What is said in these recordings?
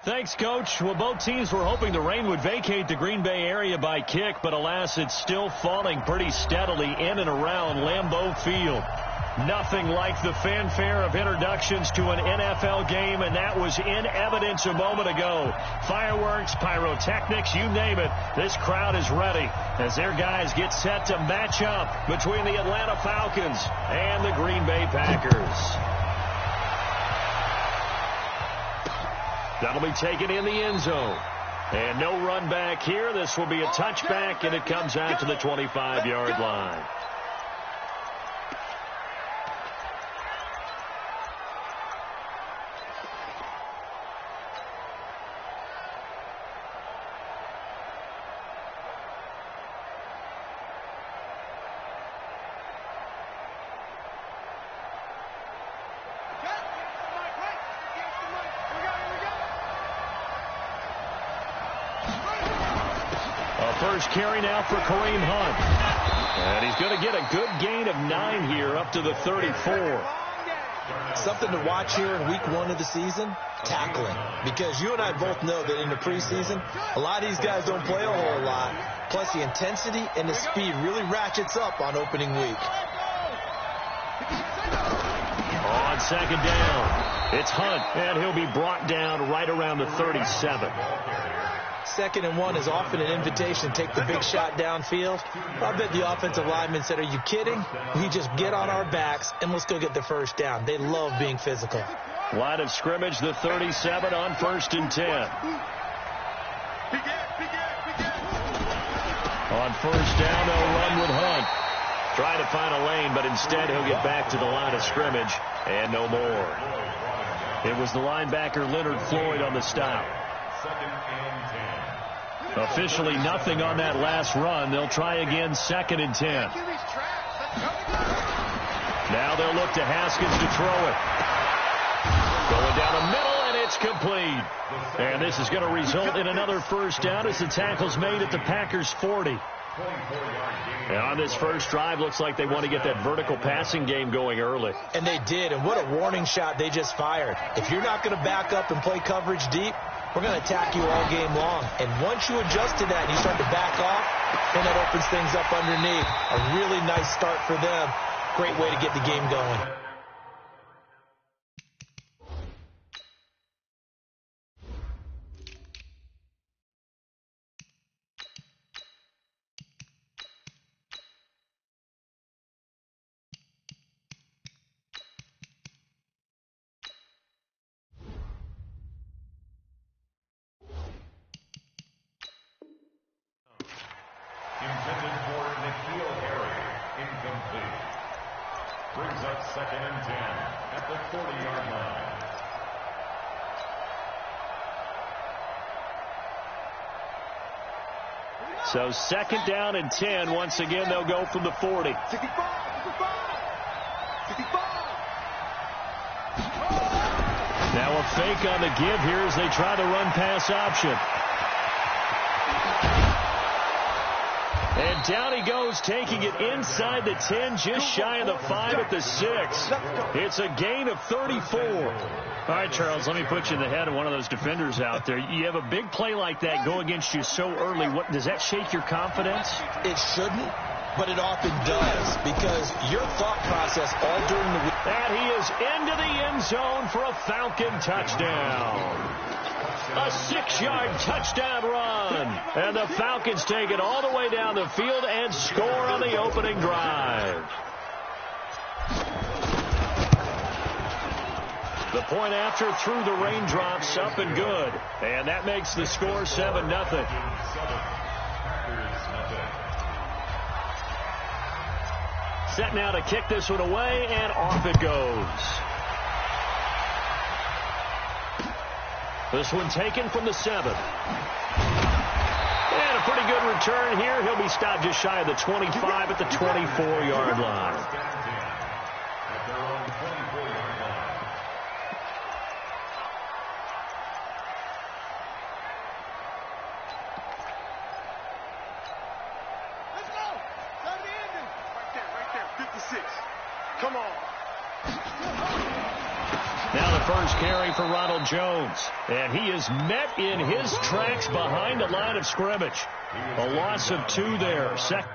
Thanks, Coach. Well, both teams were hoping the rain would vacate the Green Bay area by kick, but alas, it's still falling pretty steadily in and around Lambeau Field. Nothing like the fanfare of introductions to an NFL game, and that was in evidence a moment ago. Fireworks, pyrotechnics, you name it. This crowd is ready as their guys get set to match up between the Atlanta Falcons and the Green Bay Packers. That'll be taken in the end zone. And no run back here. This will be a touchback, and it comes out to the 25-yard line. First carry now for Kareem Hunt. And he's going to get a good gain of 9 here up to the 34. Something to watch here in week 1 of the season, tackling. Because you and I both know that in the preseason, a lot of these guys don't play a whole lot. Plus the intensity and the speed really ratchets up on opening week. On second down, it's Hunt, and he'll be brought down right around the 37. 2nd and 1 is often an invitation to take the big shot downfield. I bet the offensive lineman said, are you kidding? We just get on our backs and let's go get the first down. They love being physical. Line of scrimmage, the 37 on 1st and 10. On 1st down, they'll run with Hunt. Trying to find a lane, but instead he'll get back to the line of scrimmage and no more. It was the linebacker Leonard Floyd on the stop. Officially nothing on that last run. They'll try again 2nd and 10. Now they'll look to Haskins to throw it. Going down the middle, and it's complete. And this is going to result in another first down as the tackle's made at the Packers' 40. And on this first drive, looks like they want to get that vertical passing game going early. And they did, and what a warning shot they just fired. If you're not going to back up and play coverage deep, we're going to attack you all game long. And once you adjust to that and you start to back off, then that opens things up underneath. A really nice start for them. Great way to get the game going. Intended for Nikhil Harry. Incomplete. Brings up 2nd and 10 at the 40-yard line. So 2nd down and 10. Once again, they'll go from the 40. Now a fake on the give here as they try the run-pass option. And down he goes, taking it inside the 10, just shy of the 5 at the 6. It's a gain of 34. All right, Charles, let me put you in the head of one of those defenders out there. You have a big play like that go against you so early. What does that shake your confidence? It shouldn't, but it often does, because your thought process all during the week. And he is into the end zone for a Falcon touchdown. A 6-yard touchdown run. And the Falcons take it all the way down the field and score on the opening drive. The point after through the raindrops, up and good. And that makes the score 7-0. Set now to kick this one away, and off it goes. This one taken from the 7. And a pretty good return here. He'll be stopped just shy of the 25 at the 24-yard line. Now the first carry for Ronald Jones. And he is met in his tracks behind the line of scrimmage. A loss of 2 there. Second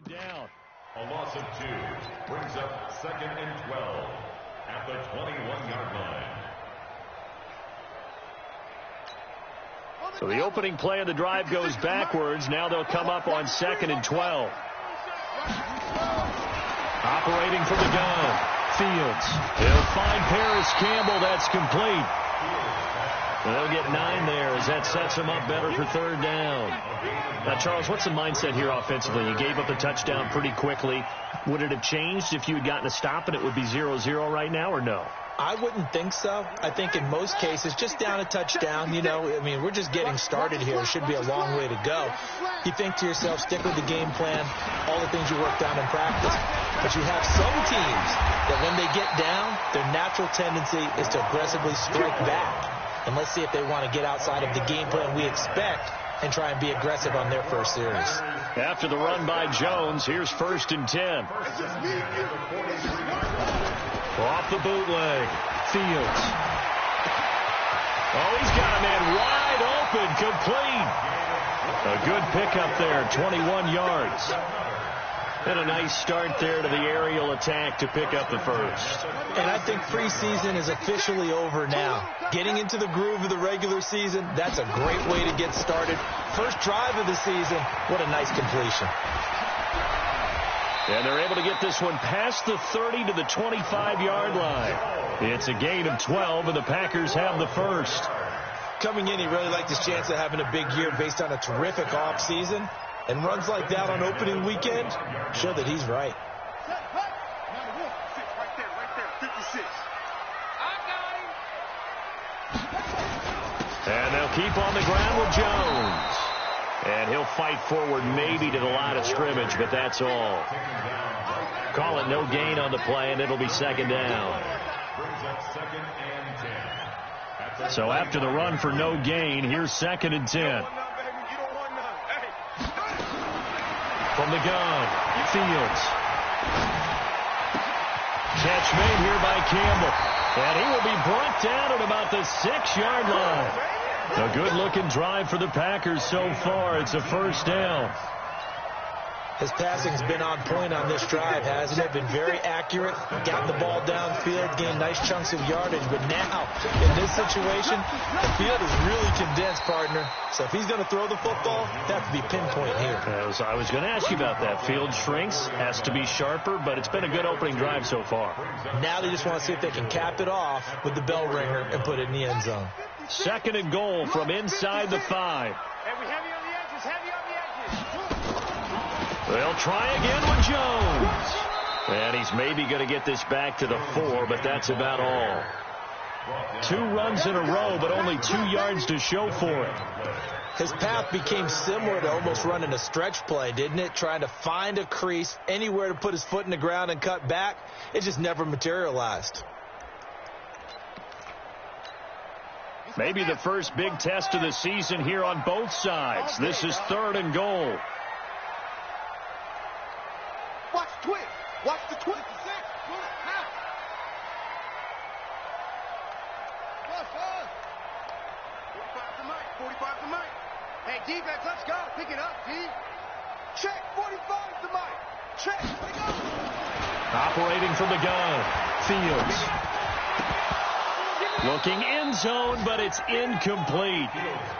down. A loss of 2 brings up 2nd and 12 at the 21-yard line. So the opening play of the drive goes backwards. Now they'll come up on 2nd and 12. Operating from the gun. Fields. He'll find Paris Campbell. That's complete. They'll get 9 there as that sets them up better for 3rd down. Now, Charles, what's the mindset here offensively? You gave up a touchdown pretty quickly. Would it have changed if you had gotten a stop and it would be 0-0 right now, or no? I wouldn't think so. I think in most cases, just down a touchdown, you know, I mean, we're just getting started here. It should be a long way to go. You think to yourself, stick with the game plan, all the things you worked on in practice. But you have some teams that when they get down, their natural tendency is to aggressively strike back. And let's see if they want to get outside of the game plan we expect and try and be aggressive on their first series. After the run by Jones, here's 1st and 10. Off the bootleg. Fields. Oh, he's got a man wide open, complete. A good pickup there, 21 yards. And a nice start there to the aerial attack to pick up the first. And I think preseason is officially over now. Getting into the groove of the regular season, that's a great way to get started. First drive of the season, what a nice completion. And they're able to get this one past the 30 to the 25-yard line. It's a gain of 12, and the Packers have the first. Coming in, he really liked his chance of having a big year based on a terrific offseason. And runs like that on opening weekend show that he's right. And they'll keep on the ground with Jones. And he'll fight forward maybe to the line of scrimmage, but that's all. Call it no gain on the play, and it'll be 2nd down. So after the run for no gain, here's 2nd and 10. From the gun, Fields. Catch made here by Campbell. And he will be brought down at about the 6-yard line. A good-looking drive for the Packers so far. It's a 1st down. His passing's been on point on this drive, hasn't it? Been very accurate. Got the ball downfield, gained nice chunks of yardage. But now, in this situation, the field is really condensed, partner. So if he's going to throw the football, that have to be pinpoint here. I was going to ask you about that. Field shrinks, has to be sharper, but it's been a good opening drive so far. Now they just want to see if they can cap it off with the bell ringer and put it in the end zone. 2nd and goal from inside the 5. They'll try again with Jones. And he's maybe going to get this back to the 4, but that's about all. 2 runs in a row, but only 2 yards to show for it. His path became similar to almost running a stretch play, didn't it? Trying to find a crease, anywhere to put his foot in the ground and cut back. It just never materialized. Maybe the first big test of the season here on both sides. This is 3rd and goal. Watch the twist. Watch the twist. 45 to Mike. Hey, defense, let's go. Pick it up, D. Check. 45 to Mike. Check. Pick up. Operating from the gun. Fields. Looking end zone, but it's incomplete.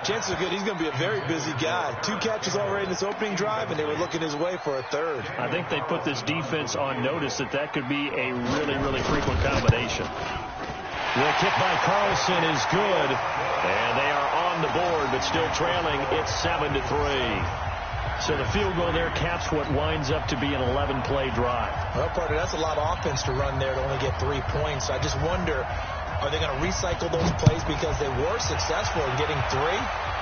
Chances are good he's going to be a very busy guy. 2 catches already in this opening drive, and they were looking his way for a 3rd. I think they put this defense on notice that could be a really, really frequent combination. The kick by Carlson is good, and they are on the board, but still trailing. It's 7-3. So the field goal there caps what winds up to be an 11-play drive. Well, partner, that's a lot of offense to run there to only get 3 points. I just wonder, are they going to recycle those plays because they were successful in getting 3?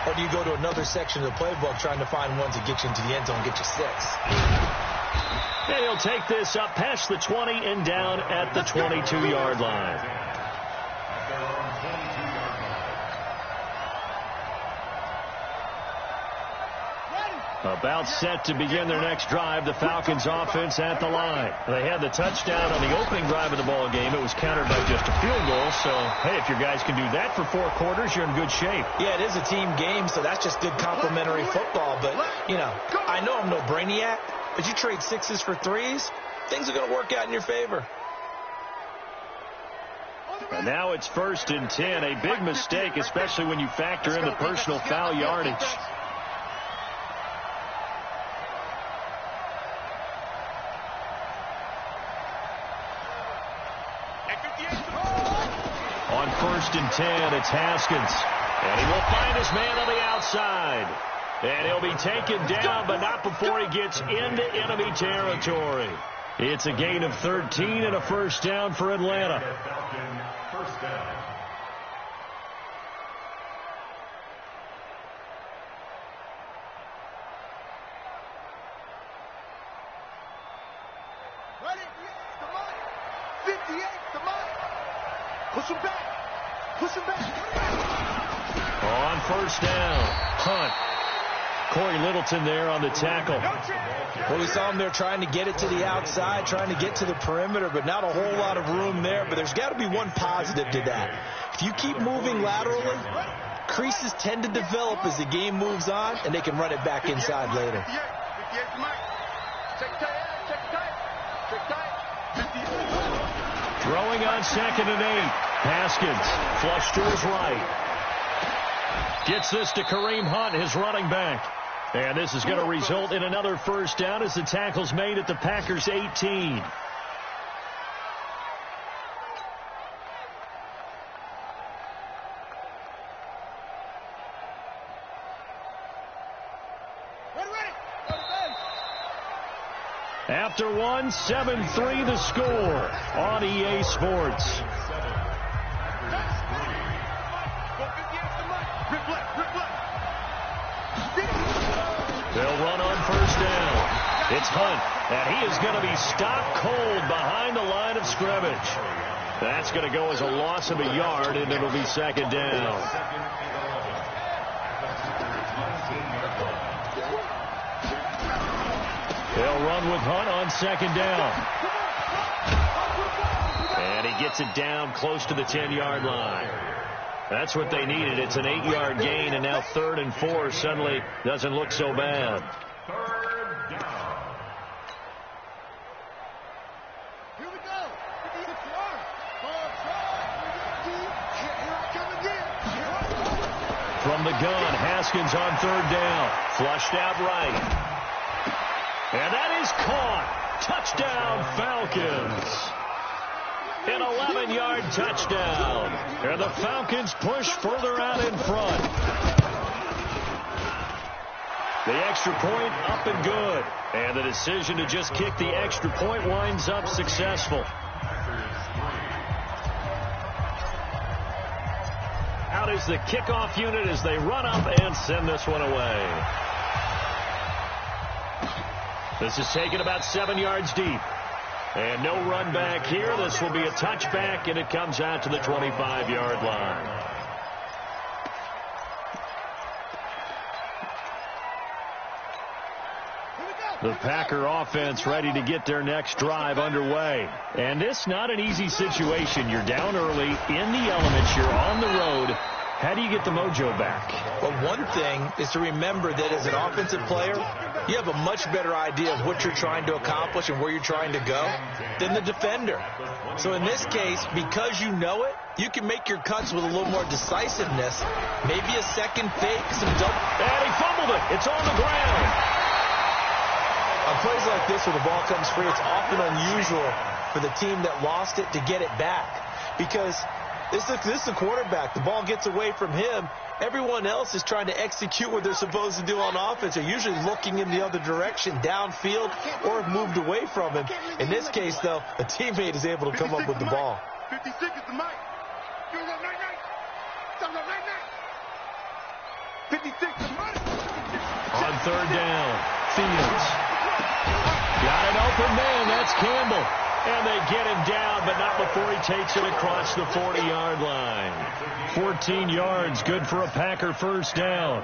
Or do you go to another section of the playbook trying to find ones that get you into the end zone and get you 6? And he'll take this up past the 20 and down at the 22-yard line. About set to begin their next drive, the Falcons offense at the line. They had the touchdown on the opening drive of the ball game. It was countered by just a field goal. So, hey, if your guys can do that for 4 quarters, you're in good shape. Yeah, it is a team game, so that's just good complimentary football. But, you know, I know I'm no brainiac, but you trade 6s for 3s, things are going to work out in your favor. And now it's 1st and 10. A big mistake, especially when you factor in the personal foul yardage. On 1st and 10, it's Haskins. And he will find his man on the outside. And he'll be taken down, but not before he gets into enemy territory. It's a gain of 13 and a first down for Atlanta. First down. Push him back. Push him back. On 1st down, Hunt. Corey Littleton there on the tackle. Well, we saw him there trying to get it to the outside, trying to get to the perimeter, but not a whole lot of room there. But there's got to be one positive to that. If you keep moving laterally, creases tend to develop as the game moves on, and they can run it back inside later. Throwing on 2nd and 8. Haskins flush to his right. Gets this to Kareem Hunt, his running back. And this is going to result in another first down as the tackle's made at the Packers' 18. After 1, 7-3 the score on EA Sports. They'll run on 1st down. It's Hunt, and he is going to be stopped cold behind the line of scrimmage. That's going to go as a loss of a yard, and it'll be 2nd down. They'll run with Hunt on 2nd down. And he gets it down close to the 10-yard line. That's what they needed. It's an 8-yard gain, and now 3rd and 4 suddenly doesn't look so bad. 3rd down. Here we go. From the gun, Haskins on 3rd down. Flushed out right. And that is caught. Touchdown, Falcons. An 11-yard touchdown. And the Falcons push further out in front. The extra point up and good. And the decision to just kick the extra point winds up successful. Out is the kickoff unit as they run up and send this one away. This is taken about 7 yards deep. And no run back here. This will be a touchback, and it comes out to the 25-yard line. The Packer offense ready to get their next drive underway. And this not an easy situation. You're down early, in the elements, you're on the road. How do you get the mojo back? Well, one thing is to remember that as an offensive player, you have a much better idea of what you're trying to accomplish and where you're trying to go than the defender. So in this case, because you know it, you can make your cuts with a little more decisiveness. Maybe a second fake, some double. And he fumbled it. It's on the ground. On plays like this where the ball comes free, it's often unusual for the team that lost it to get it back. Because this is the quarterback. The ball gets away from him. Everyone else is trying to execute what they're supposed to do on offense. They're usually looking in the other direction, downfield, or have moved away from him. In this case, though, a teammate is able to come up with the ball. 56 is the mic. 56 is the mic. On 3rd down, Fields. Got an open man. That's Campbell. And they get him down, but not before he takes it across the 40-yard line. 14 yards, good for a Packer first down.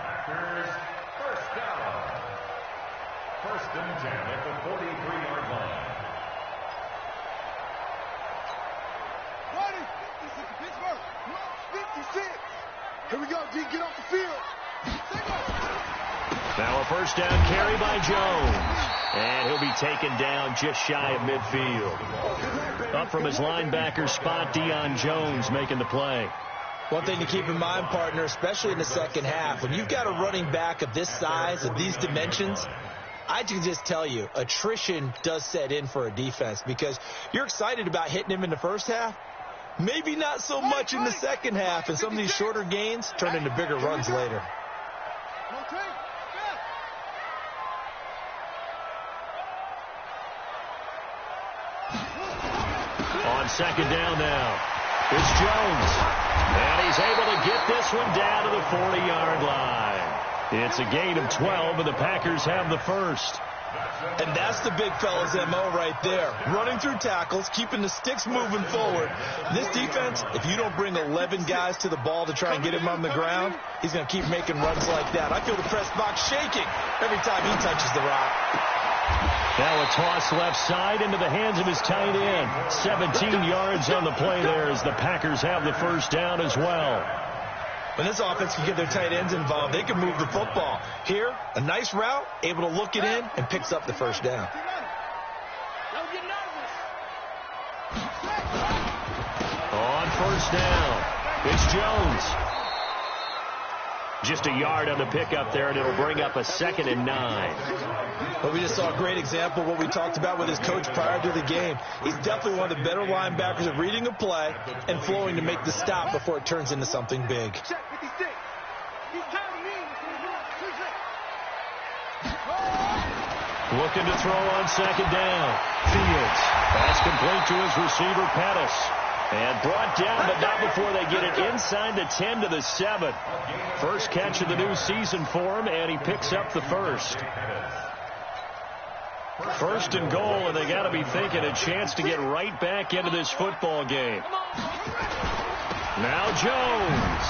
First and 10 at the 43-yard line. This is Pittsburgh. 56. Here we go, D. Get off the field. Now a first down carry by Jones. And he'll be taken down just shy of midfield. Up from his linebacker spot, Deion Jones making the play. One thing to keep in mind, partner, especially in the second half, when you've got a running back of this size, of these dimensions, I can just tell you, attrition does set in for a defense because you're excited about hitting him in the first half. Maybe not so much in the second half, and some of these shorter gains turn into bigger runs later. On second down now, it's Jones. And he's able to get this one down to the 40-yard line. It's a gain of 12, and the Packers have the first. And that's the big fella's MO right there. Running through tackles, keeping the sticks moving forward. This defense, if you don't bring 11 guys to the ball to try and get him on the ground, he's going to keep making runs like that. I feel the press box shaking every time he touches the rock. Now a toss left side into the hands of his tight end. 17 yards on the play there as the Packers have the first down as well. When this offense can get their tight ends involved, they can move the football. Here, a nice route, able to look it in, and picks up the first down. On first down, it's Jones. Just a yard on the pickup there, and it'll bring up a 2nd and 9. Well, we just saw a great example of what we talked about with his coach prior to the game. He's definitely one of the better linebackers at reading a play and flowing to make the stop before it turns into something big. Looking to throw on second down. Fields. Pass complete to his receiver, Pettis. And brought down, but not before they get it inside the 10 to the 7. First catch of the new season for him, and he picks up the first. First and goal, and they got to be thinking a chance to get right back into this football game. Now Jones.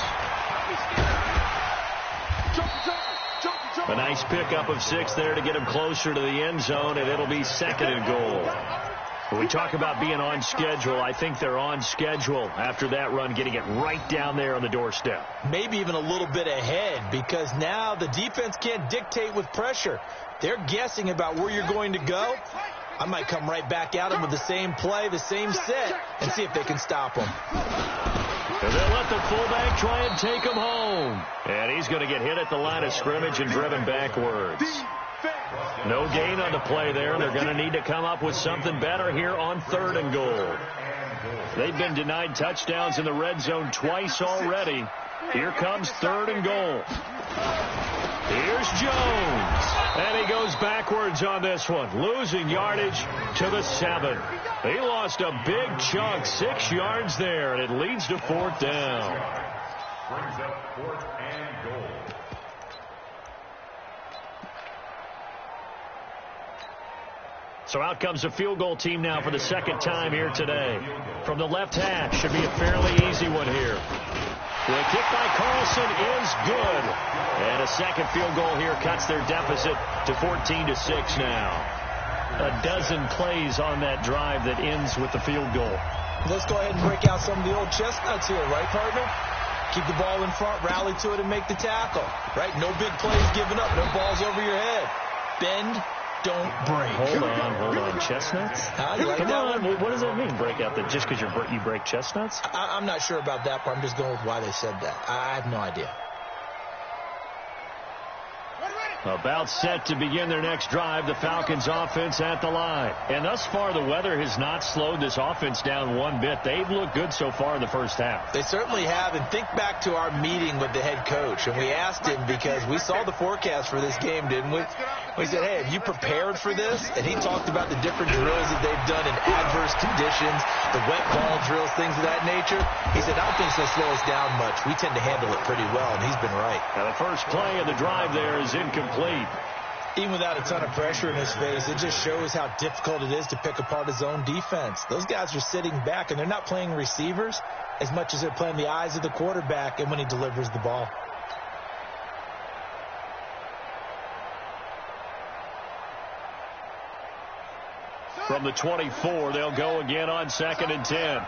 A nice pickup of 6 there to get him closer to the end zone, and it'll be 2nd and goal. When we talk about being on schedule, I think they're on schedule after that run, getting it right down there on the doorstep. Maybe even a little bit ahead, because now the defense can't dictate with pressure. They're guessing about where you're going to go. I might come right back at them with the same play, the same set, and see if they can stop them. And they'll let the fullback try and take him home. And he's going to get hit at the line of scrimmage and driven backwards. No gain on the play there. They're going to need to come up with something better here on 3rd and goal. They've been denied touchdowns in the red zone twice already. Here comes 3rd and goal. Here's Jones. And he goes backwards on this one, losing yardage to the 7. He lost a big chunk, 6 yards there, and it leads to 4th down. Brings up 4th and goal. So out comes the field goal team now for the 2nd time here today. From the left hash, should be a fairly easy one here. The kick by Carlson is good. And a 2nd field goal here cuts their deficit to 14-6 now. A dozen plays on that drive that ends with the field goal. Let's go ahead and break out some of the old chestnuts here, right, partner? Keep the ball in front, rally to it, and make the tackle, right? No big plays given up, no balls over your head. Bend, don't break. Hold on. Chestnuts? You like Come that on. one? What does that mean, break out? Just because you break chestnuts? I'm not sure about that part. I'm just going with why they said that. I have no idea. About set to begin their next drive, the Falcons offense at the line. And thus far, the weather has not slowed this offense down one bit. They've looked good so far in the first half. They certainly have. And think back to our meeting with the head coach. And we asked him, because we saw the forecast for this game, didn't we? We said, hey, have you prepared for this? And he talked about the different drills that they've done in adverse conditions, the wet ball drills, things of that nature. He said, I don't think it's going to slow us down much. We tend to handle it pretty well, and he's been right. Now, the first play of the drive there is incomplete. Even without a ton of pressure in his face, it just shows how difficult it is to pick apart his own defense. Those guys are sitting back, and they're not playing receivers as much as they're playing the eyes of the quarterback and when he delivers the ball. From the 24, they'll go again on 2nd and 10.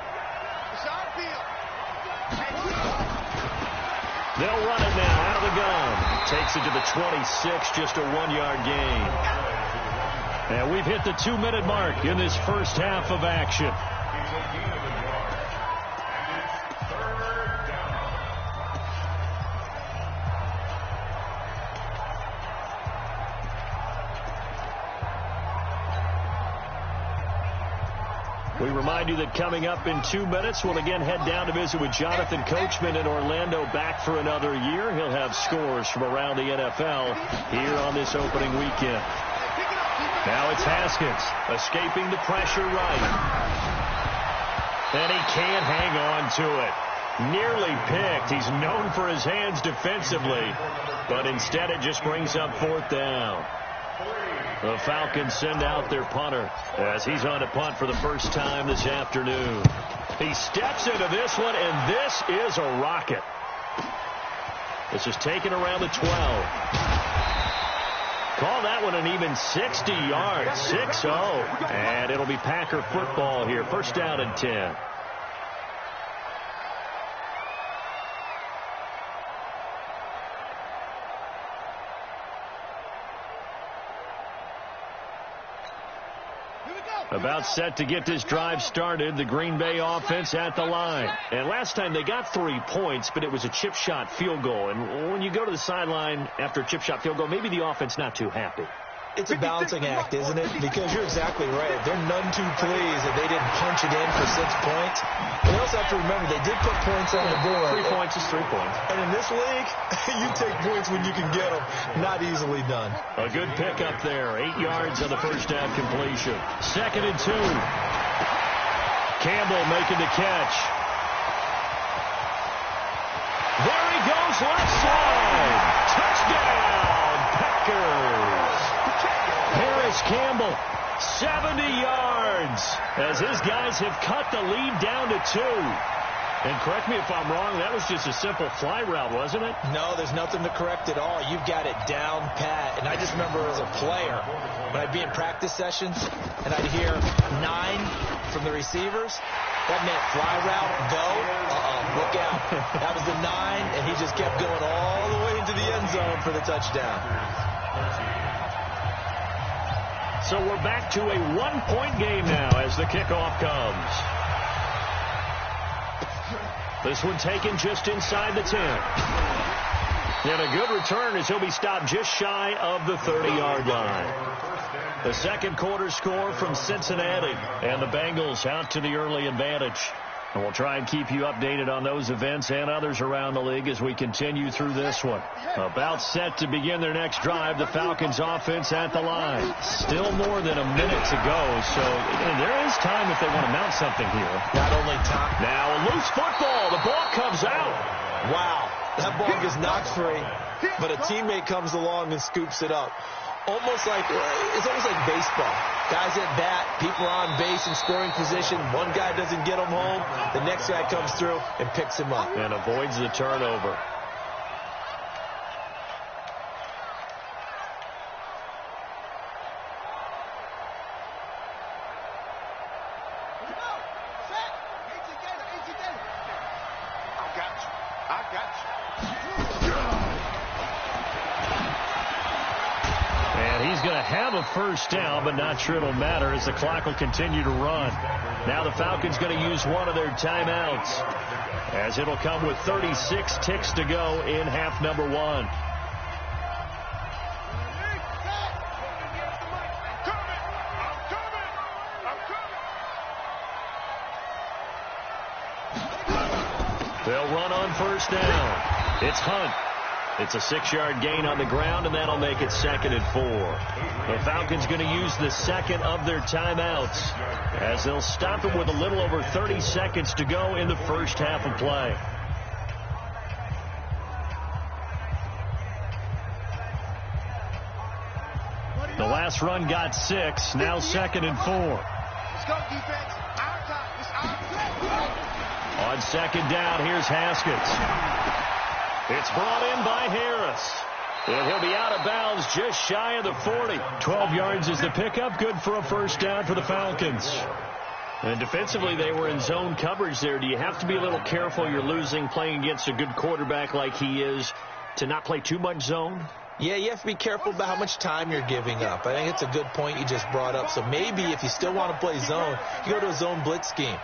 They'll run it now out of the gun. Takes it to the 26, just a 1-yard gain. And we've hit the 2-minute mark in this first half of action. We remind you that coming up in 2 minutes, we'll again head down to visit with Jonathan Coachman in Orlando, back for another year. He'll have scores from around the NFL here on this opening weekend. Now it's Haskins, escaping the pressure right. And he can't hang on to it. Nearly picked. He's known for his hands defensively, but instead it just brings up 4th down. The Falcons send out their punter as he's on to punt for the first time this afternoon. He steps into this one, and this is a rocket. This is taken around the 12. Call that one an even 60 yards, 6-0. And it'll be Packer football here, 1st down and 10. About set to get this drive started, the Green Bay offense at the line. And last time they got 3 points, but it was a chip shot field goal. And when you go to the sideline after a chip shot field goal, maybe the offense not too happy. It's a balancing act, isn't it? Because you're exactly right. They're none too pleased that they didn't punch it in for 6 points. And you also have to remember, they did put points on the board. 3 points is 3 points. And in this league, you take points when you can get them. Not easily done. A good pickup there. 8 yards on the first down completion. 2nd and 2. Campbell making the catch. There he goes, left side. Touchdown, Packers. Campbell, 70 yards, as his guys have cut the lead down to 2. And correct me if I'm wrong, that was just a simple fly route, wasn't it? No, there's nothing to correct at all. You've got it down pat. And I just remember as a player, when I'd be in practice sessions, and I'd hear 9 from the receivers, that meant fly route, go, look out. That was the 9, and he just kept going all the way into the end zone for the touchdown. So we're back to a 1-point game now as the kickoff comes. This one taken just inside the 10. And a good return as he'll be stopped just shy of the 30-yard line. The second quarter score from Cincinnati, and the Bengals out to the early advantage. And we'll try and keep you updated on those events and others around the league as we continue through this one. About set to begin their next drive, the Falcons offense at the line. Still more than a minute to go, so there is time if they want to mount something here. Not only time. Now a loose football. The ball comes out. Wow, that ball gets knocked free, but a teammate comes along and scoops it up. It's almost like baseball. Guys at bat, people are on base in scoring position. One guy doesn't get him home. The next guy comes through and picks him up. And avoids the turnover. First down, but not sure it'll matter as the clock will continue to run. Now the Falcons going to use one of their timeouts as it'll come with 36 ticks to go in half number 1. They'll run on first down. It's Hunt. It's a 6-yard gain on the ground, and that'll make it 2nd and 4. The Falcons going to use the second of their timeouts as they'll stop it with a little over 30 seconds to go in the first half of play. The last run got 6, now 2nd and 4. Let's go, defense. Our time. It's our play. On second down, here's Haskins. It's brought in by Harris. And he'll be out of bounds just shy of the 40. 12 yards is the pickup. Good for a first down for the Falcons. And defensively, they were in zone coverage there. Do you have to be a little careful? You're losing playing against a good quarterback like he is to not play too much zone? Yeah, you have to be careful about how much time you're giving up. I think it's a good point you just brought up. So maybe if you still want to play zone, you go to a zone blitz scheme.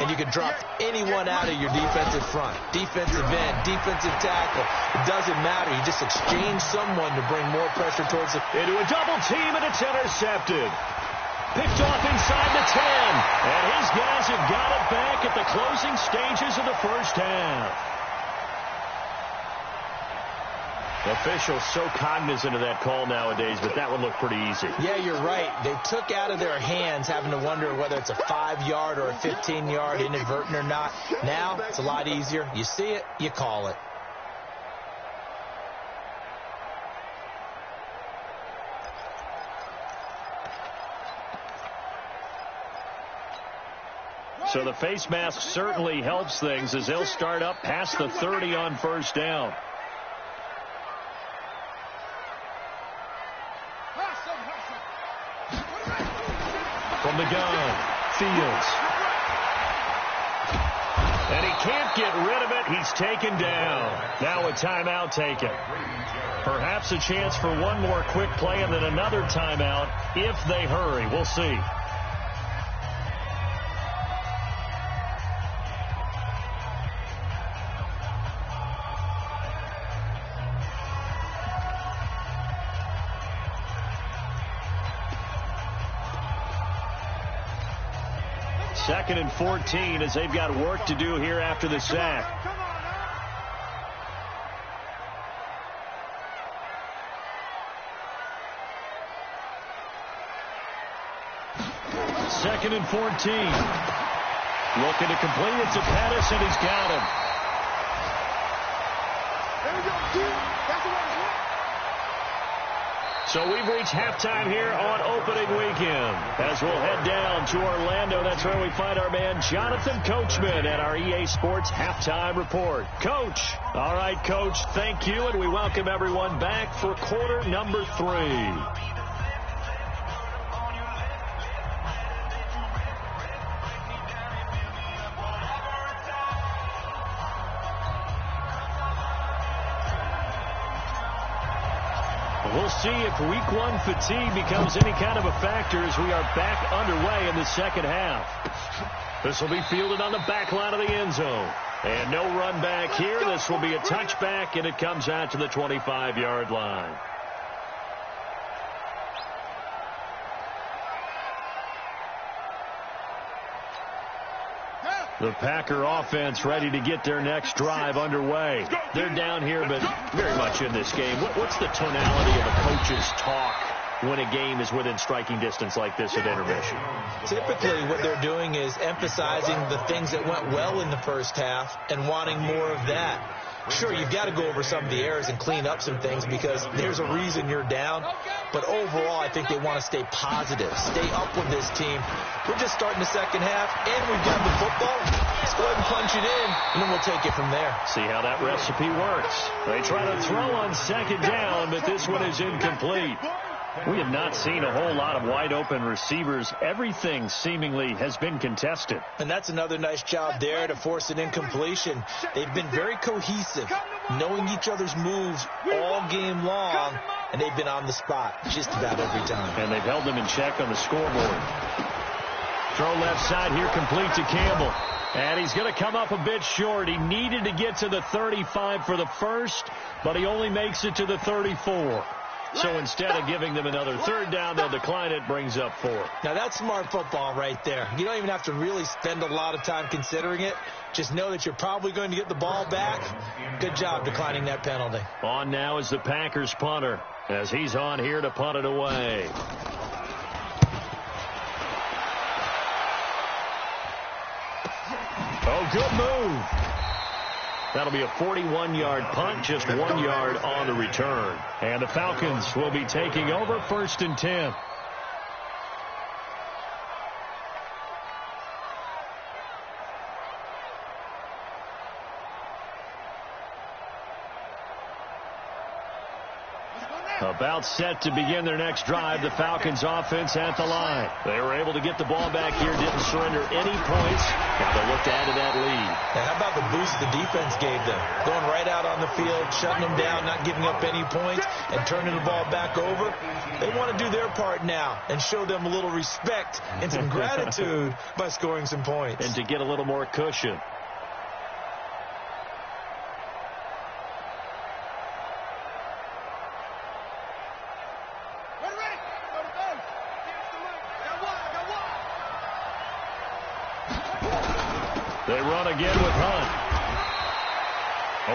And you can drop anyone out of your defensive front. Defensive end, defensive tackle. It doesn't matter. You just exchange someone to bring more pressure towards the... Into a double team, and it's intercepted. Picked off inside the 10. And his guys have got it back at the closing stages of the first half. Officials so cognizant of that call nowadays, but that one looked pretty easy. Yeah, you're right. They took out of their hands having to wonder whether it's a 5-yard or a 15-yard inadvertent or not. Now, it's a lot easier. You see it, you call it. So the face mask certainly helps things as they'll start up past the 30 on first down. From the gun, Fields. And he can't get rid of it. He's taken down. Now a timeout taken. Perhaps a chance for one more quick play and then another timeout if they hurry. We'll see. Second and 14 as they've got work to do here after the sack. Second and 14. Looking to complete it to Pettis, and he's got him. There we go, dude. That's the way to hit. So we've reached halftime here on opening weekend. As we'll head down to Orlando, that's where we find our man Jonathan Coachman at our EA Sports Halftime Report. Coach. All right, Coach, thank you, and we welcome everyone back for quarter number 3. We'll see if week 1 fatigue becomes any kind of a factor as we are back underway in the second half. This will be fielded on the back line of the end zone. And no run back here. This will be a touchback, and it comes out to the 25-yard line. The Packer offense ready to get their next drive underway. They're down here, but very much in this game. What's the tonality of a coach's talk when a game is within striking distance like this at intermission? Typically, what they're doing is emphasizing the things that went well in the first half and wanting more of that. Sure, you've got to go over some of the errors and clean up some things because there's a reason you're down. But overall, I think they want to stay positive, stay up with this team. We're just starting the second half, and we've got the football. Let's go ahead and punch it in, and then we'll take it from there. See how that recipe works. They try to throw on second down, but this one is incomplete. We have not seen a whole lot of wide-open receivers. Everything seemingly has been contested. And that's another nice job there to force an incompletion. They've been very cohesive, knowing each other's moves all game long, and they've been on the spot just about every time. And they've held them in check on the scoreboard. Throw left side here, complete to Campbell. And he's going to come up a bit short. He needed to get to the 35 for the first, but he only makes it to the 34. So instead of giving them another third down, they'll decline it, brings up 4. Now, that's smart football right there. You don't even have to really spend a lot of time considering it. Just know that you're probably going to get the ball back. Good job declining that penalty. On now is the Packers punter as he's on here to punt it away. Oh, good move. That'll be a 41-yard punt, just 1 yard on the return. And the Falcons will be taking over 1st and 10. About set to begin their next drive, the Falcons offense at the line. They were able to get the ball back here, didn't surrender any points. Now they look to add to that lead. And how about the boost the defense gave them? Going right out on the field, shutting them down, not giving up any points, and turning the ball back over. They want to do their part now and show them a little respect and some gratitude by scoring some points. And to get a little more cushion. They run again with Hunt.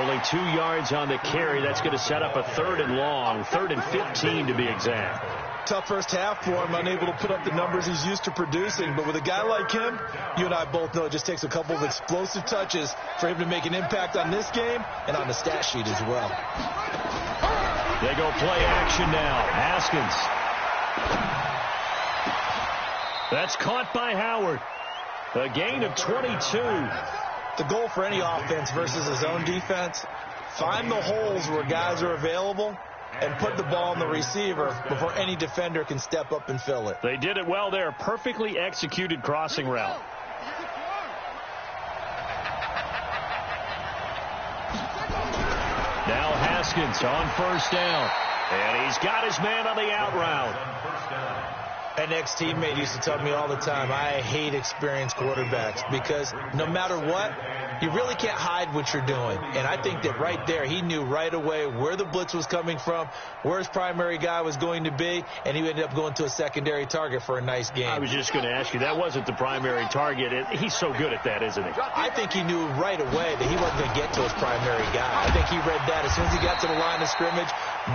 Only 2 yards on the carry. That's going to set up a 3rd and long, 3rd and 15 to be exact. Tough first half for him, unable to put up the numbers he's used to producing. But with a guy like him, you and I both know it just takes a couple of explosive touches for him to make an impact on this game and on the stat sheet as well. They go play action now. Haskins. That's caught by Howard. A gain of 22. The goal for any offense versus his own defense, find the holes where guys are available and put the ball on the receiver before any defender can step up and fill it. They did it well there. Perfectly executed crossing route. Now Haskins on 1st down. And he's got his man on the out route. An ex-teammate used to tell me all the time, I hate experienced quarterbacks because no matter what, you really can't hide what you're doing. And I think that right there, he knew right away where the blitz was coming from, where his primary guy was going to be, and he ended up going to a secondary target for a nice game. I was just going to ask you, that wasn't the primary target. He's so good at that, isn't he? I think he knew right away that he wasn't going to get to his primary guy. I think he read that as soon as he got to the line of scrimmage,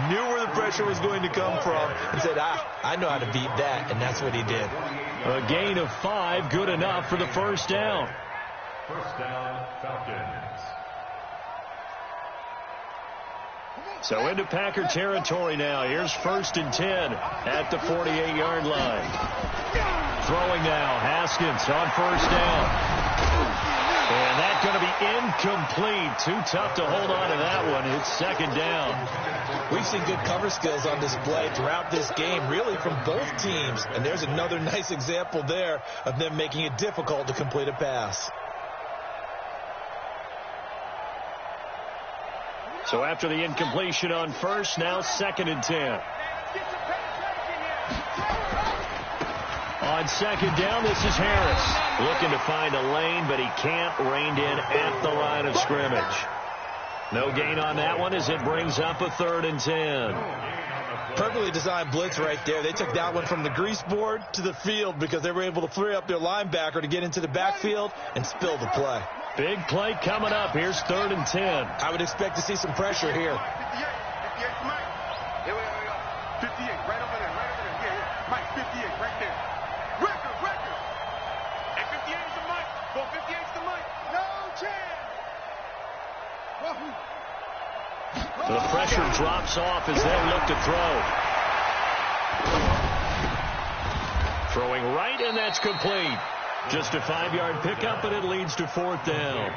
knew where the pressure was going to come from, and said, I know how to beat that. And that's what he did. A gain of 5, good enough for the 1st down. 1st down, Falcons. So into Packer territory now. Here's 1st and 10 at the 48-yard line. Throwing now, Haskins on 1st down. And that's going to be incomplete. Too tough to hold on to that one. It's 2nd down. We've seen good cover skills on display throughout this game, really from both teams. And there's another nice example there of them making it difficult to complete a pass. So after the incompletion on 1st, now 2nd and 10. On 2nd down, this is Harris. Looking to find a lane, but he can't. Reined in at the line of scrimmage. No gain on that one as it brings up a 3rd and 10. Perfectly designed blitz right there. They took that one from the grease board to the field because they were able to free up their linebacker to get into the backfield and spill the play. Big play coming up. Here's 3rd and 10. I would expect to see some pressure here. 58, Mike. Here we go. 58, right over there, right over there. Yeah. Mike, 58, right there. Record. And 58 is the Mike. Go 58 is the Mike. No chance. The pressure drops off as they look to throw. Throwing right, and that's complete. Just a 5-yard pickup, and it leads to 4th down.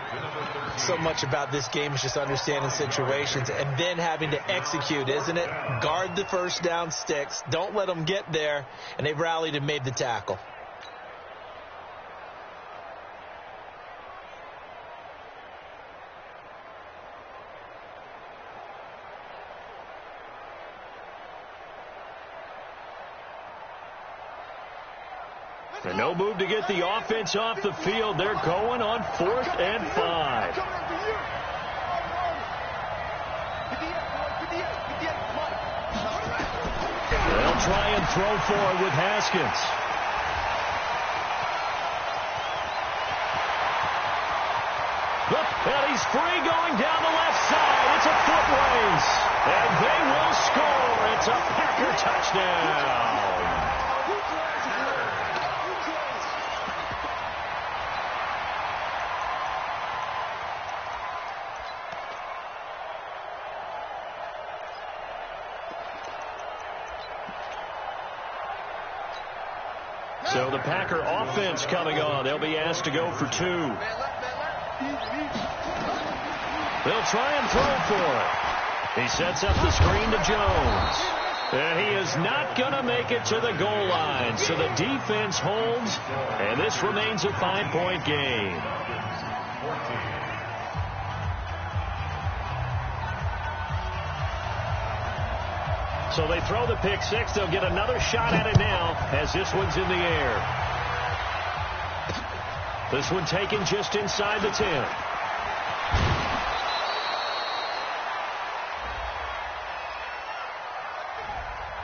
So much about this game is just understanding situations and then having to execute, isn't it? Guard the 1st down sticks. Don't let them get there. And they rallied and made the tackle. And no move to get the offense off the field. They're going on 4th and 5. They'll try and throw forward with Haskins. And he's free going down the left side. It's a foot race. And they will score. It's a Packer touchdown. So the Packer offense coming on. They'll be asked to go for 2. They'll try and throw for it. He sets up the screen to Jones. He's not going to make it to the goal line, so the defense holds, and this remains a 5-point game. So they throw the pick six. They'll get another shot at it now as this one's in the air. This one taken just inside the 10.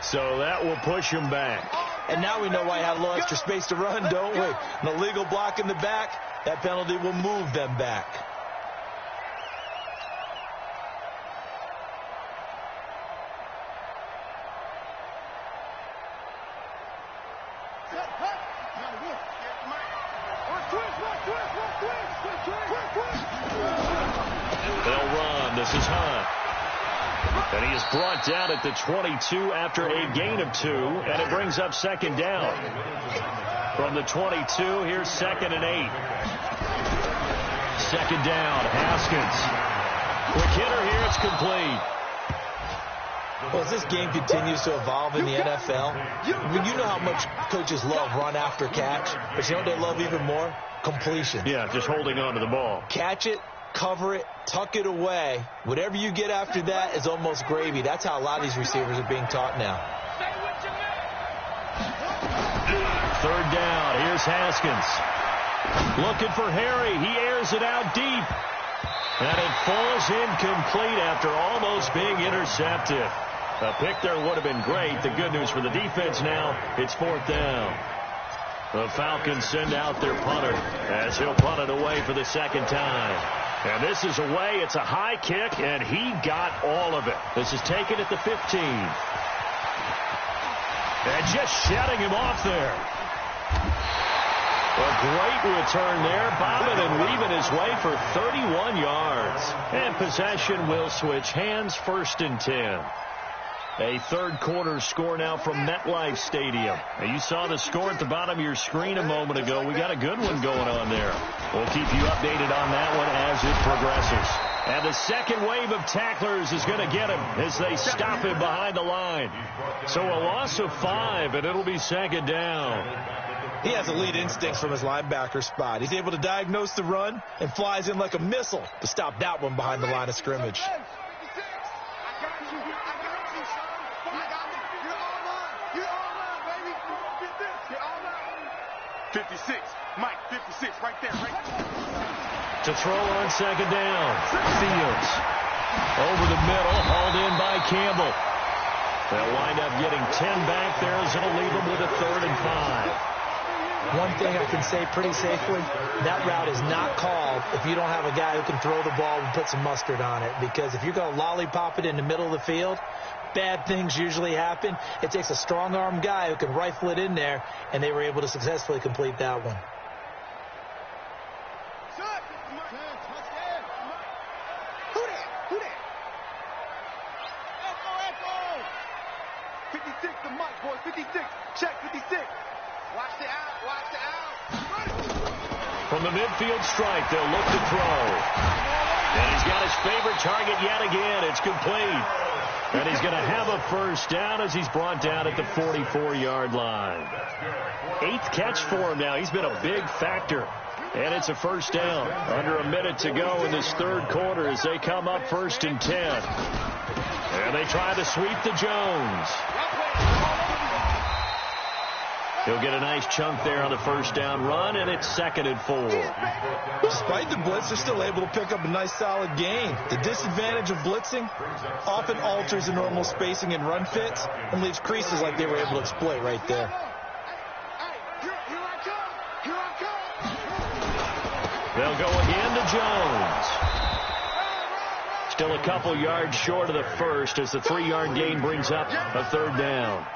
So that will push him back. And now we know why he had a little extra space to run, don't we? An illegal block in the back. That penalty will move them back. They'll run. This is Hunt. And he is brought down at the 22 after a gain of 2, and it brings up second down. From the 22, here's 2nd and 8. Second down, Haskins. Quick hitter here, it's complete. Well, as this game continues to evolve in the NFL, you know how much coaches love run after catch, but you know what they love even more? Completion. Yeah, just holding on to the ball. Catch it, cover it, tuck it away. Whatever you get after that is almost gravy. That's how a lot of these receivers are being taught now. Third down, here's Haskins. Looking for Harry. He airs it out deep. And it falls incomplete after almost being intercepted. A pick there would have been great. The good news for the defense now, it's 4th down. The Falcons send out their punter as he'll punt it away for the second time. And this is away. It's a high kick, and he got all of it. This is taken at the 15. And just shutting him off there. A great return there, bobbing and weaving his way for 31 yards. And possession will switch hands, 1st and 10. A third-quarter score now from MetLife Stadium. Now, you saw the score at the bottom of your screen a moment ago. We got a good one going on there. We'll keep you updated on that one as it progresses. And the second wave of tacklers is going to get him as they stop him behind the line. So a loss of 5, and it'll be second down. He has elite instincts from his linebacker spot. He's able to diagnose the run and flies in like a missile to stop that one behind the line of scrimmage. 56, Mike, 56, right there, right there. To throw on second down. Fields. Over the middle, hauled in by Campbell. They'll wind up getting 10 back there as it'll leave them with a 3rd and 5. One thing I can say pretty safely, that route is not called if you don't have a guy who can throw the ball and put some mustard on it. Because if you're going to lollipop it in the middle of the field, bad things usually happen. It takes a strong-arm guy who can rifle it in there, and they were able to successfully complete that one. Who that? 56 to Mike, boy, 56. Check 56. Watch the out. From the midfield stripe, they'll look to throw. And he's got his favorite target yet again. It's complete. And he's going to have a first down as he's brought down at the 44-yard line. 8th catch for him now. He's been a big factor. And it's a first down. Under a minute to go in this third quarter as they come up 1st and 10. And they try to sweep the Jones. He'll get a nice chunk there on the first down run, and it's 2nd and 4. Despite the blitz, they're still able to pick up a nice solid gain. The disadvantage of blitzing often alters the normal spacing and run fits and leaves creases like they were able to exploit right there. They'll go again to Jones. Still a couple yards short of the first as the 3-yard gain brings up a 3rd down.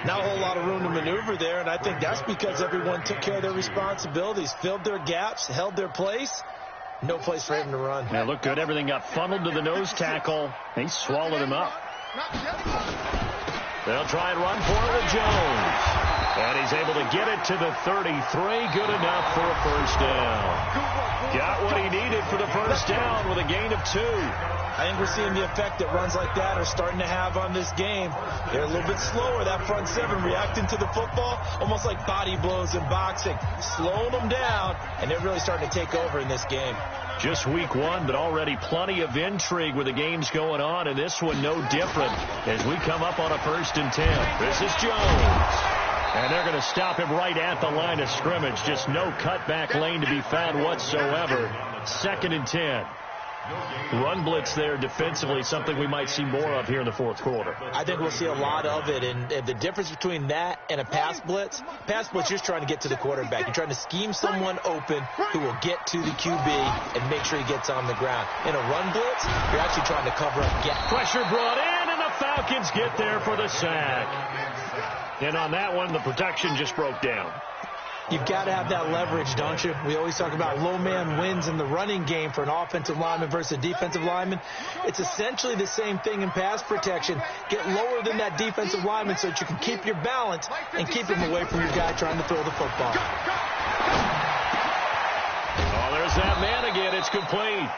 Not a whole lot of room to maneuver there, and I think that's because everyone took care of their responsibilities, filled their gaps, held their place. No place for him to run. Yeah, looked good. Everything got funneled to the nose tackle. He swallowed him up. They'll try and run for it with Jones. And he's able to get it to the 33. Good enough for a first down. Got what he needed for the first down with a gain of 2. I think we're seeing the effect that runs like that are starting to have on this game. They're a little bit slower, that front seven, reacting to the football, almost like body blows in boxing, slowing them down, and they're really starting to take over in this game. Just week 1, but already plenty of intrigue with the games going on, and this one no different as we come up on a 1st and 10. This is Jones. And they're going to stop him right at the line of scrimmage. Just no cutback lane to be found whatsoever. 2nd and 10. Run blitz there defensively, something we might see more of here in the 4th quarter. I think we'll see a lot of it, and the difference between that and a pass blitz, you're just trying to get to the quarterback. You're trying to scheme someone open who will get to the QB and make sure he gets on the ground. In a run blitz, you're actually trying to cover up, get pressure brought in, and the Falcons get there for the sack. And on that one, the protection just broke down. You've got to have that leverage, don't you? We always talk about low man wins in the running game for an offensive lineman versus a defensive lineman. It's essentially the same thing in pass protection. Get lower than that defensive lineman so that you can keep your balance and keep him away from your guy trying to throw the football. Oh, there's that man again. It's complete.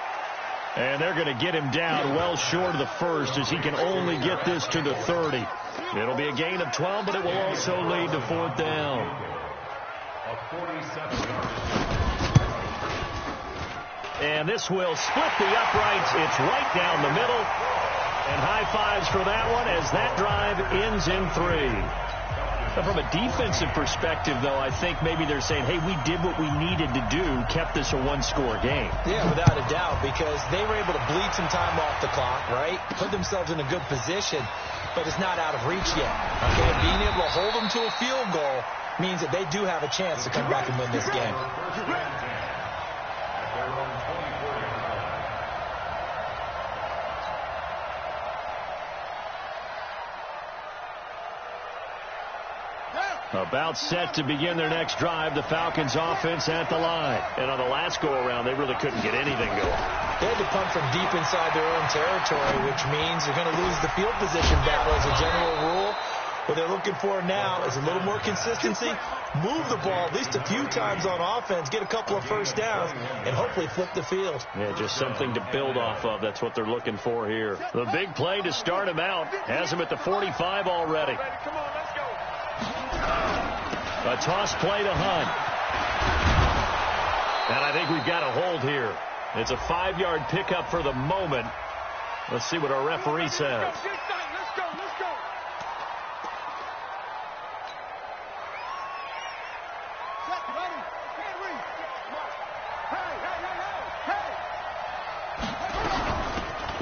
And they're going to get him down well short of the 1st as he can only get this to the 30. It'll be a gain of 12, but it will also lead to 4th down. And this will split the uprights. It's right down the middle. And high fives for that one as that drive ends in 3. But from a defensive perspective, though, I think maybe they're saying, hey, we did what we needed to do, kept this a 1-score game. Yeah, without a doubt, because they were able to bleed some time off the clock, right? Put themselves in a good position, but it's not out of reach yet. Okay, being able to hold them to a field goal means that they do have a chance to come back and win this game. About set to begin their next drive, the Falcons offense at the line. And on the last go-around, they really couldn't get anything going. They had to punt from deep inside their own territory, which means they're going to lose the field position battle as a general rule. What they're looking for now is a little more consistency, move the ball at least a few times on offense, get a couple of first downs, and hopefully flip the field. Yeah, just something to build off of. That's what they're looking for here. The big play to start him out has him at the 45 already. Come on, let's go. A toss play to Hunt. And I think we've got a hold here. It's a 5-yard pickup for the moment. Let's see what our referee says. Let's go.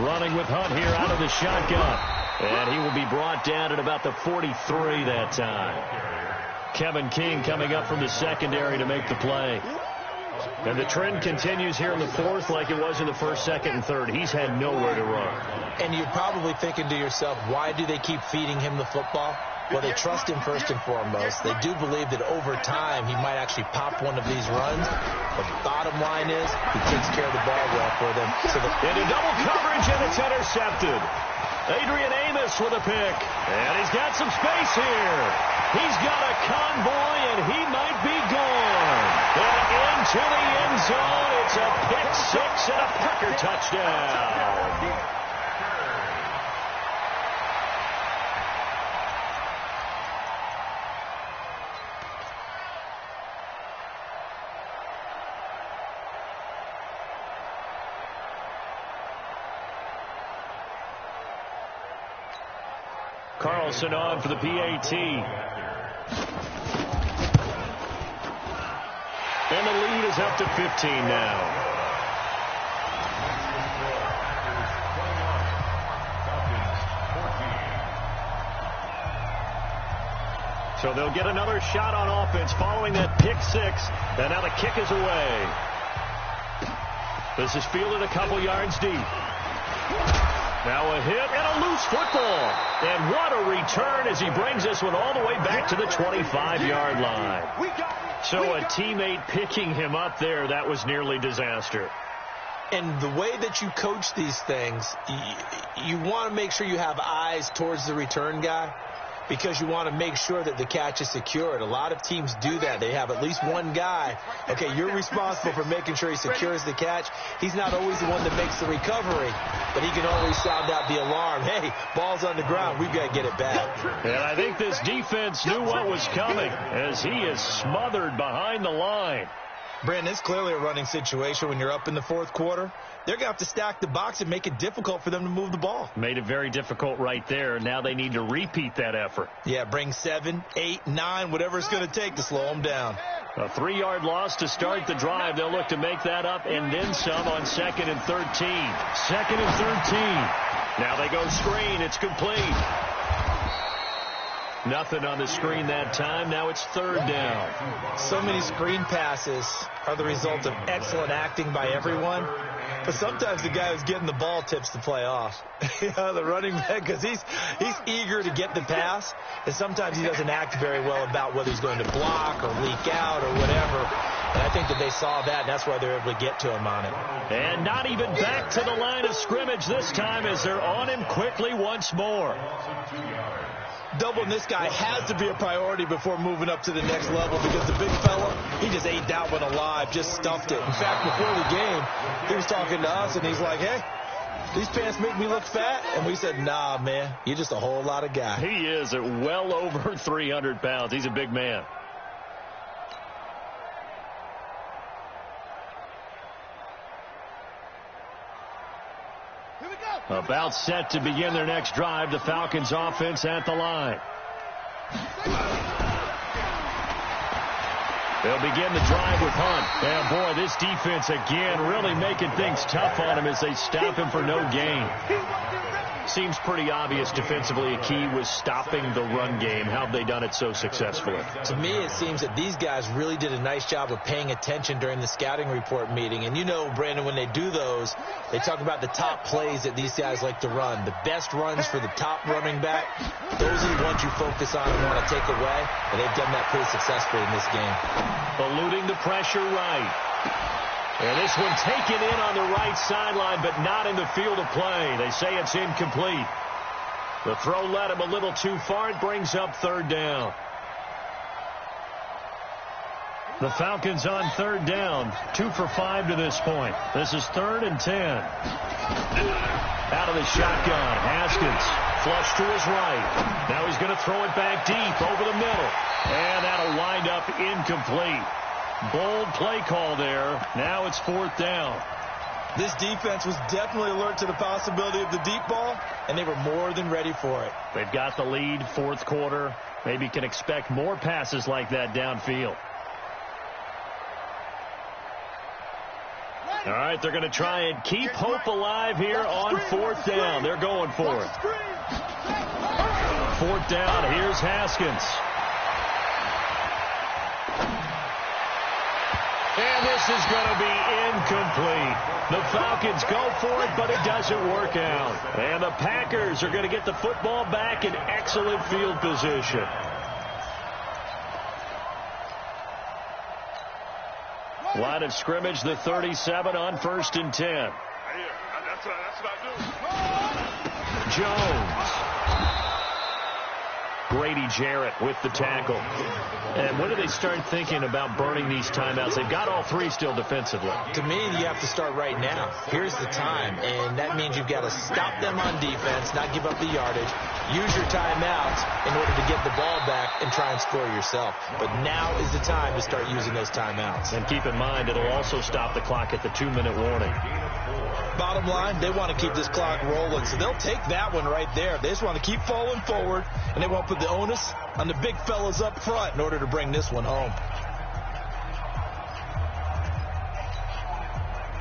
Running with Hunt here out of the shotgun. And he will be brought down at about the 43 that time. Kevin King coming up from the secondary to make the play. And the trend continues here in the 4th like it was in the 1st, 2nd, and 3rd. He's had nowhere to run. And you're probably thinking to yourself, why do they keep feeding him the football? Well, they trust him first and foremost. They do believe that over time he might actually pop one of these runs. But the bottom line is he takes care of the ball well for them. So into double coverage, and it's intercepted. Adrian Amos with a pick. And he's got some space here. He's got a convoy, and he might be gone. And into the end zone. It's a pick 6 and a Packer touchdown. Carlson on for the PAT. And the lead is up to 15 now. So they'll get another shot on offense following that pick 6. And now the kick is away. This is fielded a couple yards deep. Now a hit and a loose football. And what a return as he brings this one all the way back to the 25-yard line. So a teammate picking him up there, that was nearly disaster. And the way that you coach these things, you want to make sure you have eyes towards the return guy. because you want to make sure that the catch is secured. A lot of teams do that. They have at least one guy. Okay, you're responsible for making sure he secures the catch. He's not always the one that makes the recovery, but he can always sound out the alarm. Hey, ball's on the ground. We've got to get it back. And I think this defense knew what was coming as he is smothered behind the line. Brandon, it's clearly a running situation when you're up in the fourth quarter. They're going to have to stack the box and make it difficult for them to move the ball. Made it very difficult right there. Now they need to repeat that effort. Yeah, bring 7, 8, 9, whatever it's going to take to slow them down. A 3-yard loss to start the drive. They'll look to make that up and then some on 2nd and 13. 2nd and 13. Now they go screen. It's complete. Nothing on the screen that time. Now it's 3rd down. So many screen passes are the result of excellent acting by everyone. But sometimes the guy who's getting the ball tips the play off. The running back, because he's eager to get the pass. And sometimes he doesn't act very well about whether he's going to block or leak out or whatever. And I think that they saw that, and that's why they're able to get to him on it. And not even back to the line of scrimmage this time as they're on him quickly once more. Doubling this guy has to be a priority before moving up to the next level, because the big fella, he just ate that one alive, just stuffed it. In fact, before the game, he was talking to us, and he's like, hey, these pants make me look fat. And we said, nah, man, you're just a whole lot of guy. He is at well over 300 pounds. He's a big man. About set to begin their next drive. The Falcons offense at the line. They'll begin the drive with Hunt. And boy, this defense again really making things tough on him as they stop him for no gain. Seems pretty obvious defensively a key was stopping the run game. How have they done it so successfully? To me, it seems that these guys really did a nice job of paying attention during the scouting report meeting. And you know, Brandon, when they do those, they talk about the top plays that these guys like to run. The best runs for the top running back, those are the ones you focus on and want to take away. And they've done that pretty successfully in this game. Eluding the pressure right. And this one taken in on the right sideline, but not in the field of play. They say it's incomplete. The throw led him a little too far. It brings up 3rd down. The Falcons on 3rd down. 2 for 5 to this point. This is 3rd and 10. Out of the shotgun, Haskins. Flush to his right. Now he's going to throw it back deep over the middle. And that'll wind up incomplete. Bold play call there. Now it's 4th down. This defense was definitely alert to the possibility of the deep ball, and they were more than ready for it. They've got the lead, 4th quarter. Maybe can expect more passes like that downfield. All right, they're going to try and keep hope alive here on 4th down. They're going for it. 4th down, here's Haskins. And this is going to be incomplete. The Falcons go for it, but it doesn't work out. And the Packers are going to get the football back in excellent field position. Line of scrimmage, the 37 on 1st and 10. That's what I do. Jones. Grady Jarrett with the tackle. And when do they start thinking about burning these timeouts? They've got all 3 still defensively. To me, you have to start right now. Here's the time, and that means you've got to stop them on defense, not give up the yardage, use your timeouts in order to get the ball back and try and score yourself. But now is the time to start using those timeouts. And keep in mind, it'll also stop the clock at the 2-minute warning. Bottom line, they want to keep this clock rolling, so they'll take that one right there. They just want to keep falling forward, and they won't put the onus on the big fellas up front in order to bring this one home.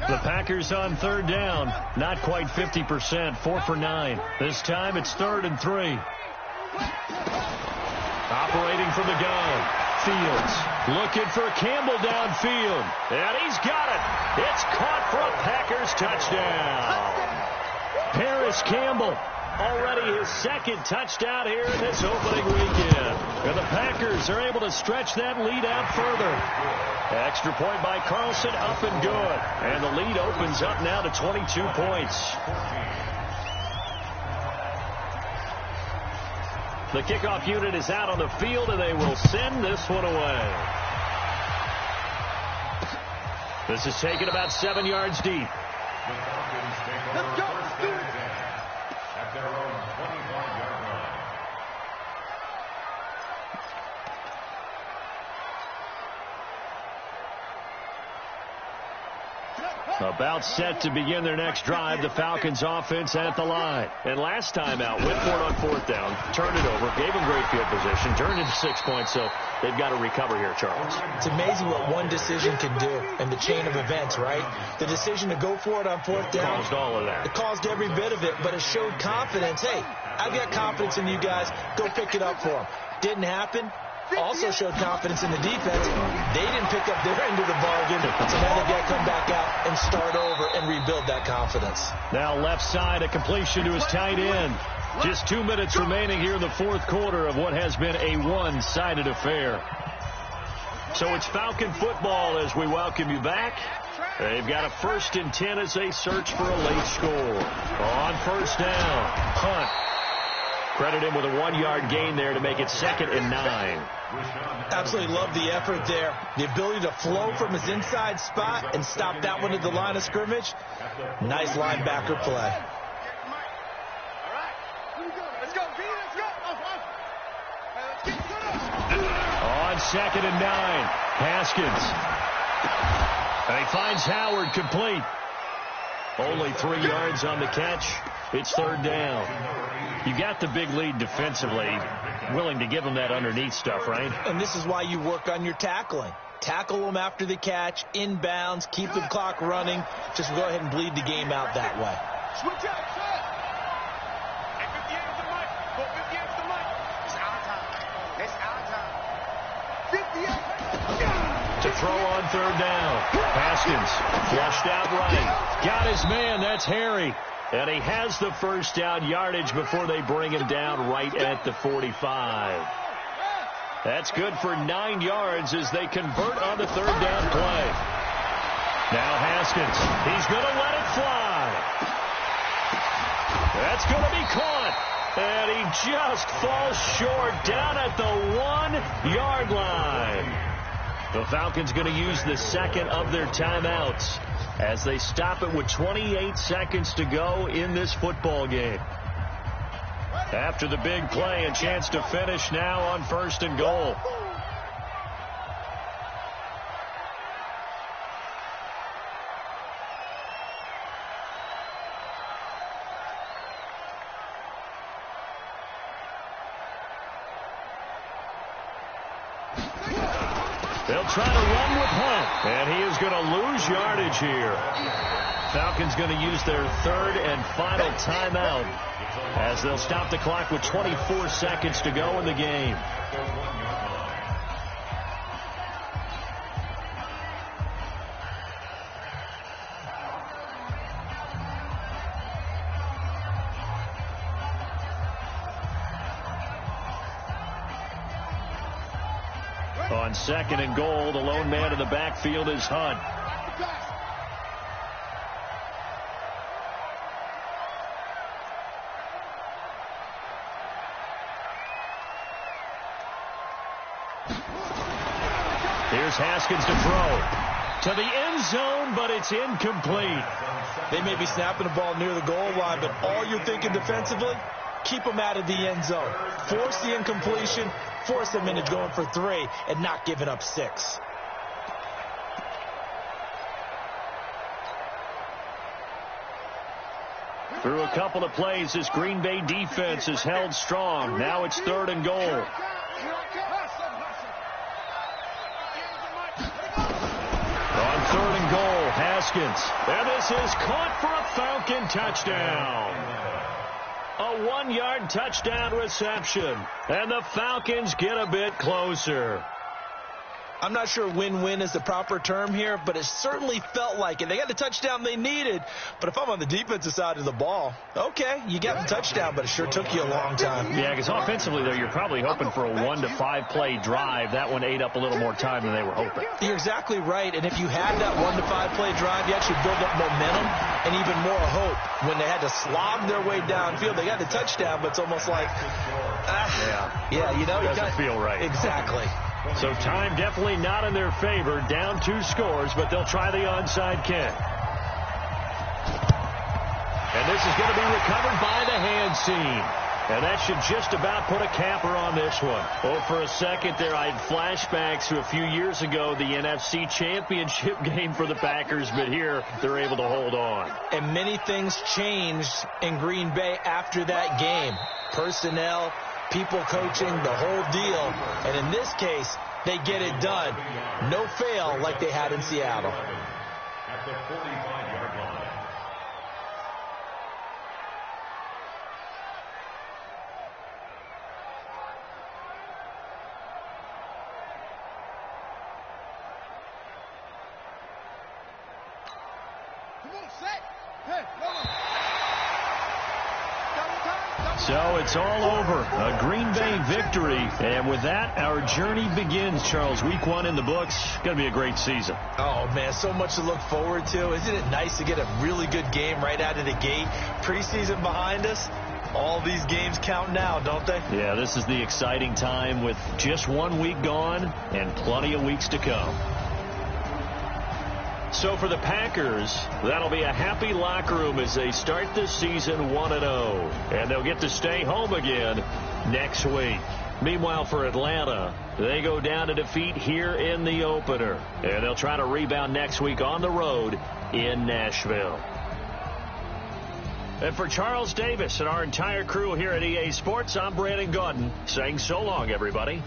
The Packers on 3rd down. Not quite 50%. 4 for 9. This time it's 3rd and 3. Operating from the gun. Fields looking for Campbell downfield. And he's got it. It's caught for a Packers touchdown. Paris Campbell. Already his 2nd touchdown here in this opening weekend. And the Packers are able to stretch that lead out further. Extra point by Carlson, up and good. And the lead opens up now to 22 points. The kickoff unit is out on the field, and they will send this one away. This is taken about 7 yards deep. The Falcons take over first and 10 at their own 25-yard line. About set to begin their next drive, the Falcons offense at the line. And last time out, Whitmore on 4th down, turned it over, gave them great field position, turned into 6 points, so they've got to recover here, Charles. It's amazing what one decision can do in the chain of events, right? The decision to go for it on 4th down. Caused all of that. It caused every bit of it, but it showed confidence. Hey, I've got confidence in you guys. Go pick it up for them. Didn't happen. Also showed confidence in the defense. They didn't pick up their end of the bargain, so now they've got to come back out and start over and rebuild that confidence. Now left side, a completion to his tight end. Just 2 minutes remaining here in the 4th quarter of what has been a one-sided affair. So it's Falcon football as we welcome you back. They've got a 1st and 10 as they search for a late score. On 1st down, Hunt. Credit him with a 1-yard gain there to make it 2nd and 9. Absolutely love the effort there. The ability to flow from his inside spot and stop that one at the line of scrimmage. Nice linebacker play. On 2nd and 9, Haskins. And he finds Howard complete. Only 3 yards on the catch. It's 3rd down. You got the big lead defensively. Willing to give them that underneath stuff, right? And this is why you work on your tackling. Tackle them after the catch, inbounds, keep the clock running. Just go ahead and bleed the game out that way. Switch out, set. Hey, 58 is the mic. Go 58 is the mic. It's our time. It's our time. 58. To throw on 3rd down. Haskins flushed out right. Got his man. That's Harry. And he has the 1st down yardage before they bring him down right at the 45. That's good for 9 yards as they convert on the 3rd down play. Now Haskins. He's going to let it fly. That's going to be caught. And he just falls short down at the 1-yard line. The Falcons going to use the 2nd of their timeouts as they stop it with 28 seconds to go in this football game. After the big play, a chance to finish now on 1st and goal. They'll try to run with Hunt, and he is going to lose yardage here. Falcons going to use their 3rd and final timeout as they'll stop the clock with 24 seconds to go in the game. On 2nd and goal, the lone man in the backfield is Hunt. Here's Haskins to throw. To the end zone, but it's incomplete. They may be snapping the ball near the goal line, but all you're thinking defensively, keep them out of the end zone. Force the incompletion, force them into going for 3, and not giving up 6. Through a couple of plays, this Green Bay defense is held strong. Now it's 3rd and goal. On 3rd and goal, Haskins. And this is caught for a Falcon touchdown. A 1-yard touchdown reception. And the Falcons get a bit closer. I'm not sure win-win is the proper term here, but it certainly felt like it. They got the touchdown they needed, but if I'm on the defensive side of the ball, okay, you got the touchdown, but it sure took you a long time. Yeah, because offensively, though, you're probably hoping for a 1 to 5 play drive. That one ate up a little more time than they were hoping. You're exactly right, and if you had that 1 to 5 play drive, you actually build up momentum and even more hope. When they had to slog their way downfield, they got the touchdown, but it's almost like, Yeah, Yeah, you know, doesn't feel right. Exactly. So time definitely not in their favor. Down 2 scores, but they'll try the onside kick. And this is going to be recovered by the hands team. And that should just about put a capper on this one. Oh, for a second there, I had flashbacks to a few years ago, the NFC Championship game for the Packers, but here they're able to hold on. And many things changed in Green Bay after that game. Personnel, people coaching, the whole deal. And in this case, they get it done. No fail like they had in Seattle. At the 45-yard line. So it's all over. A Green Bay victory. And with that, our journey begins, Charles. Week 1 in the books. Going to be a great season. Oh, man, so much to look forward to. Isn't it nice to get a really good game right out of the gate? Preseason behind us. All these games count now, don't they? Yeah, this is the exciting time with just 1 week gone and plenty of weeks to come. So for the Packers, that'll be a happy locker room as they start this season 1-0. And they'll get to stay home again next week. Meanwhile, for Atlanta, they go down to defeat here in the opener. And they'll try to rebound next week on the road in Nashville. And for Charles Davis and our entire crew here at EA Sports, I'm Brandon Gaudin saying so long, everybody.